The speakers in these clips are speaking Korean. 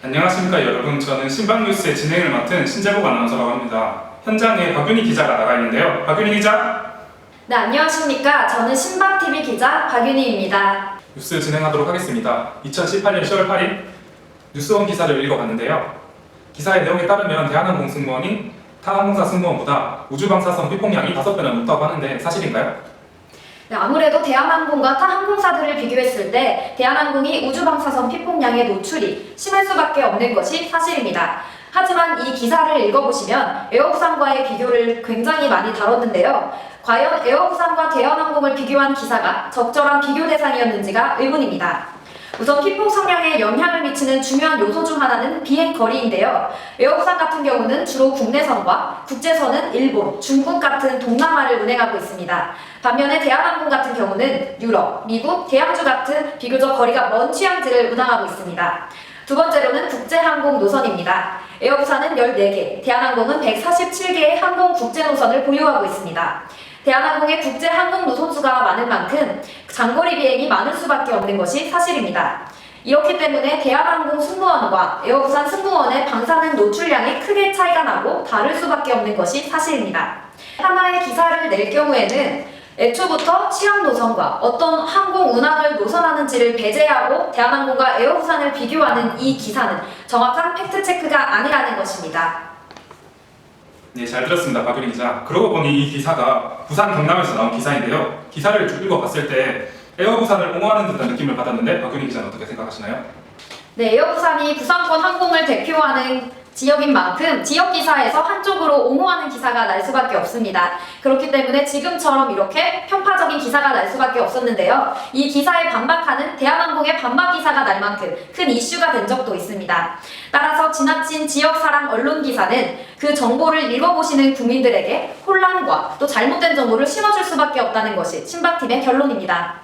안녕하십니까 여러분. 저는 신박뉴스의 진행을 맡은 신재복 아나운서라고 합니다. 현장에 박윤희 기자가 나가 있는데요. 박윤희 기자. 네, 안녕하십니까. 저는 신박TV 기자 박윤희입니다. 뉴스 진행하도록 하겠습니다. 2018년 10월 8일 뉴스원 기사를 읽어봤는데요. 기사의 내용에 따르면 대한항공 승무원이 타 항공사 승무원보다 우주방사선 휘폭량이 5배나 높다고 하는데 사실인가요? 네, 아무래도 대한항공과 타 항공사들을 비교했을 때 대한항공이 우주방사선 피폭량의 노출이 심할 수밖에 없는 것이 사실입니다. 하지만 이 기사를 읽어보시면 에어부산과의 비교를 굉장히 많이 다뤘는데요. 과연 에어부산과 대한항공을 비교한 기사가 적절한 비교 대상이었는지가 의문입니다. 우선 피폭 성량에 영향을 미치는 중요한 요소 중 하나는 비행 거리인데요. 에어부산 같은 경우는 주로 국내선과 국제선은 일본, 중국 같은 동남아를 운행하고 있습니다. 반면에 대한항공 같은 경우는 유럽, 미국, 대양주 같은 비교적 거리가 먼 취향지를 운항하고 있습니다. 두 번째로는 국제항공 노선입니다. 에어부산은 14개, 대한항공은 147개의 항공 국제 노선을 보유하고 있습니다. 대한항공의 국제 항공 노선 수가 많은 만큼 장거리 비행이 많을 수밖에 없는 것이 사실입니다. 이렇기 때문에 대한항공 승무원과 에어부산 승무원의 방사능 노출량이 크게 차이가 나고 다를 수밖에 없는 것이 사실입니다. 하나의 기사를 낼 경우에는 애초부터 취향 노선과 어떤 항공 운항을 노선하는지를 배제하고 대한항공과 에어부산을 비교하는 이 기사는 정확한 팩트체크가 아니라는 것입니다. 네, 잘 들었습니다. 박윤희 기자. 그러고 보니 이 기사가 부산 경남에서 나온 기사인데요. 기사를 쭉 읽어봤을 때 에어부산을 옹호하는 듯한 느낌을 받았는데 박윤희 기자는 어떻게 생각하시나요? 네, 에어부산이 부산권 항공을 대표하는 지역인 만큼 지역 기사에서 한쪽으로 옹호하는 기사가 날 수밖에 없습니다. 그렇기 때문에 지금처럼 이렇게 편파적인 기사가 날 수밖에 없었는데요. 이 기사에 반박하는 대한항공의 반박 기사가 날 만큼 큰 이슈가 된 적도 있습니다. 따라서 지나친 지역사랑 언론 기사는 그 정보를 읽어보시는 국민들에게 혼란과 또 잘못된 정보를 심어줄 수밖에 없다는 것이 신박팀의 결론입니다.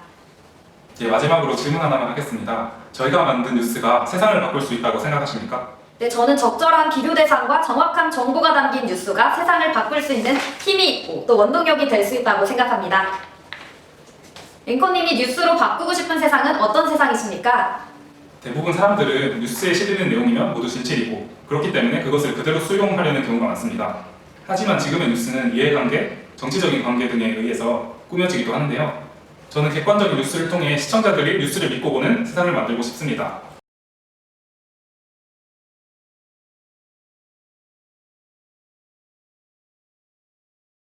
네, 마지막으로 질문 하나만 하겠습니다. 저희가 만든 뉴스가 세상을 바꿀 수 있다고 생각하십니까? 네, 저는 적절한 비교 대상과 정확한 정보가 담긴 뉴스가 세상을 바꿀 수 있는 힘이 있고 또 원동력이 될 수 있다고 생각합니다. 앵커님이 뉴스로 바꾸고 싶은 세상은 어떤 세상이십니까? 대부분 사람들은 뉴스에 실리는 내용이면 모두 진실이고 그렇기 때문에 그것을 그대로 수용하려는 경우가 많습니다. 하지만 지금의 뉴스는 이해관계, 정치적인 관계 등에 의해서 꾸며지기도 하는데요. 저는 객관적인 뉴스를 통해 시청자들이 뉴스를 믿고 보는 세상을 만들고 싶습니다.